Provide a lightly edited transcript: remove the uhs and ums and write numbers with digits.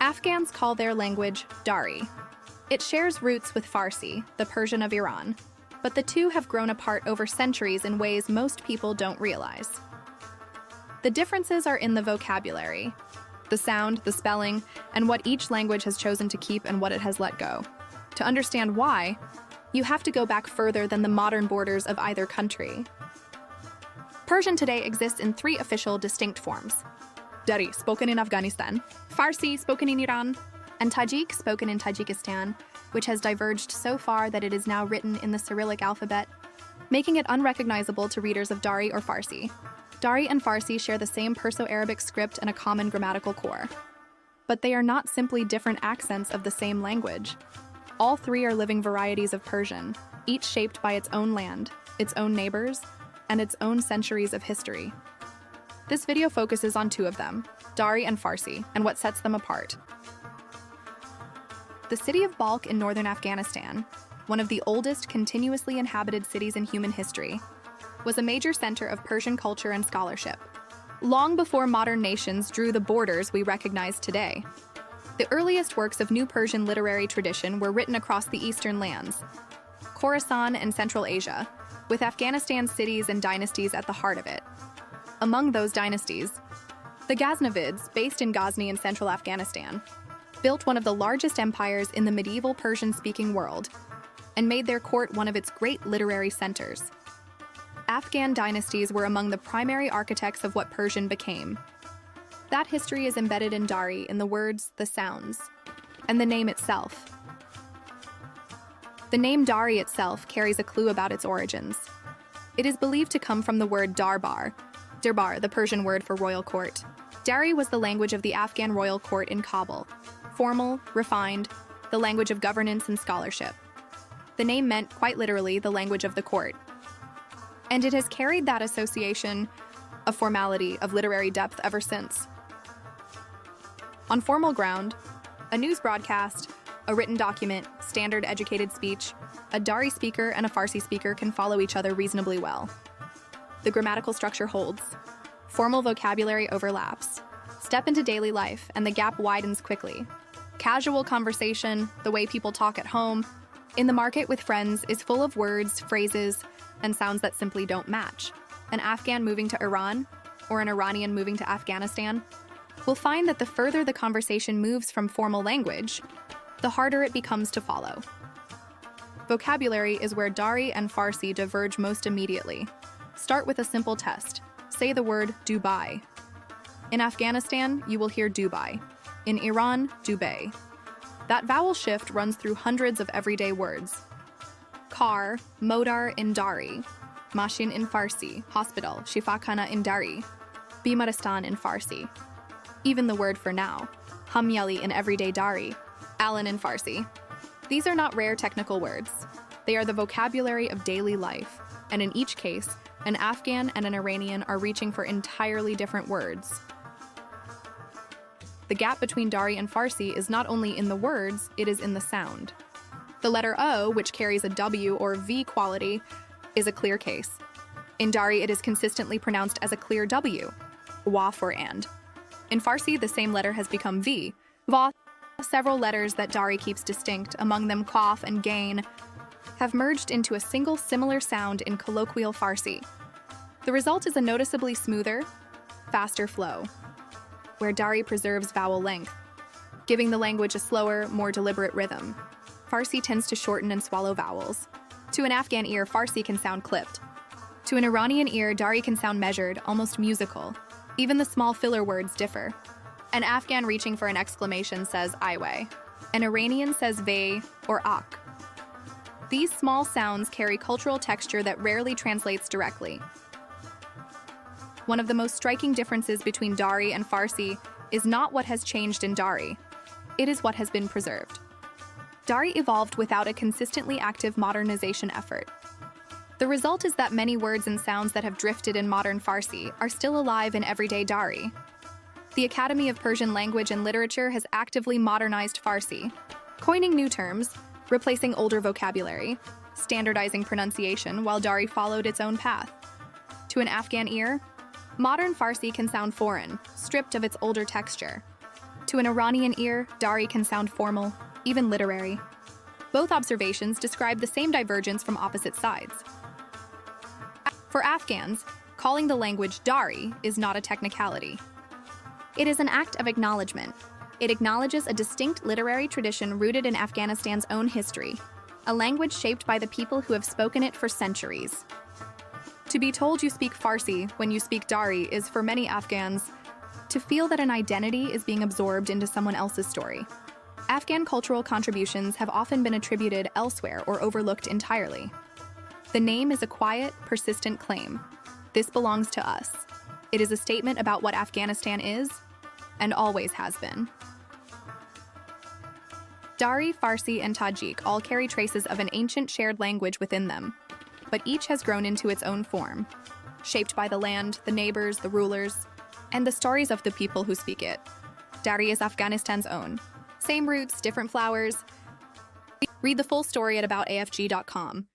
Afghans call their language Dari. It shares roots with Farsi, the Persian of Iran, but the two have grown apart over centuries in ways most people don't realize. The differences are in the vocabulary, the sound, the spelling, and what each language has chosen to keep and what it has let go. To understand why, you have to go back further than the modern borders of either country. Persian today exists in three official distinct forms: Dari, spoken in Afghanistan, Farsi, spoken in Iran, and Tajik, spoken in Tajikistan, which has diverged so far that it is now written in the Cyrillic alphabet, making it unrecognizable to readers of Dari or Farsi. Dari and Farsi share the same Perso-Arabic script and a common grammatical core. But they are not simply different accents of the same language. All three are living varieties of Persian, each shaped by its own land, its own neighbors, and its own centuries of history. This video focuses on two of them, Dari and Farsi, and what sets them apart. The city of Balkh in northern Afghanistan, one of the oldest continuously inhabited cities in human history, was a major center of Persian culture and scholarship, long before modern nations drew the borders we recognize today. The earliest works of New Persian literary tradition were written across the eastern lands, Khorasan and Central Asia, with Afghanistan's cities and dynasties at the heart of it. Among those dynasties, the Ghaznavids, based in Ghazni in central Afghanistan, built one of the largest empires in the medieval Persian-speaking world and made their court one of its great literary centers. Afghan dynasties were among the primary architects of what Persian became. That history is embedded in Dari in the words, the sounds, and the name itself. The name Dari itself carries a clue about its origins. It is believed to come from the word darbar, the Persian word for royal court. Dari was the language of the Afghan royal court in Kabul, formal, refined, the language of governance and scholarship. The name meant, quite literally, the language of the court. And it has carried that association of formality, of literary depth ever since. On formal ground, a news broadcast, a written document, standard educated speech, a Dari speaker and a Farsi speaker can follow each other reasonably well. The grammatical structure holds. Formal vocabulary overlaps. Step into daily life, and the gap widens quickly. Casual conversation, the way people talk at home, in the market with friends, is full of words, phrases, and sounds that simply don't match. An Afghan moving to Iran, or an Iranian moving to Afghanistan, will find that the further the conversation moves from formal language, the harder it becomes to follow. Vocabulary is where Dari and Farsi diverge most immediately. Start with a simple test. Say the word Dubai. In Afghanistan, you will hear Dubai. In Iran, Dubai. That vowel shift runs through hundreds of everyday words. Car, modar in Dari. Mashin in Farsi. Hospital, shifakhana in Dari. Bimaristan in Farsi. Even the word for now, hamyali in everyday Dari. Alan in Farsi. These are not rare technical words. They are the vocabulary of daily life, and in each case, an Afghan and an Iranian are reaching for entirely different words. The gap between Dari and Farsi is not only in the words, it is in the sound. The letter O, which carries a W or V quality, is a clear case. In Dari, it is consistently pronounced as a clear W, wa for and. In Farsi, the same letter has become V, va. Several letters that Dari keeps distinct, among them qaf and gain, have merged into a single similar sound in colloquial Farsi. The result is a noticeably smoother, faster flow, where Dari preserves vowel length, giving the language a slower, more deliberate rhythm. Farsi tends to shorten and swallow vowels. To an Afghan ear, Farsi can sound clipped. To an Iranian ear, Dari can sound measured, almost musical. Even the small filler words differ. An Afghan reaching for an exclamation says "Iwe." An Iranian says "Ve" or "Ak." These small sounds carry cultural texture that rarely translates directly. One of the most striking differences between Dari and Farsi is not what has changed in Dari. It is what has been preserved. Dari evolved without a consistently active modernization effort. The result is that many words and sounds that have drifted in modern Farsi are still alive in everyday Dari. The Academy of Persian Language and Literature has actively modernized Farsi, coining new terms, replacing older vocabulary, standardizing pronunciation while Dari followed its own path. To an Afghan ear, modern Farsi can sound foreign, stripped of its older texture. To an Iranian ear, Dari can sound formal, even literary. Both observations describe the same divergence from opposite sides. For Afghans, calling the language Dari is not a technicality. It is an act of acknowledgement. It acknowledges a distinct literary tradition rooted in Afghanistan's own history, a language shaped by the people who have spoken it for centuries. To be told you speak Farsi when you speak Dari is, for many Afghans, to feel that an identity is being absorbed into someone else's story. Afghan cultural contributions have often been attributed elsewhere or overlooked entirely. The name is a quiet, persistent claim. This belongs to us. It is a statement about what Afghanistan is, and always has been. Dari, Farsi, and Tajik all carry traces of an ancient shared language within them, but each has grown into its own form, shaped by the land, the neighbors, the rulers, and the stories of the people who speak it. Dari is Afghanistan's own. Same roots, different flowers. Read the full story at aboutafg.com.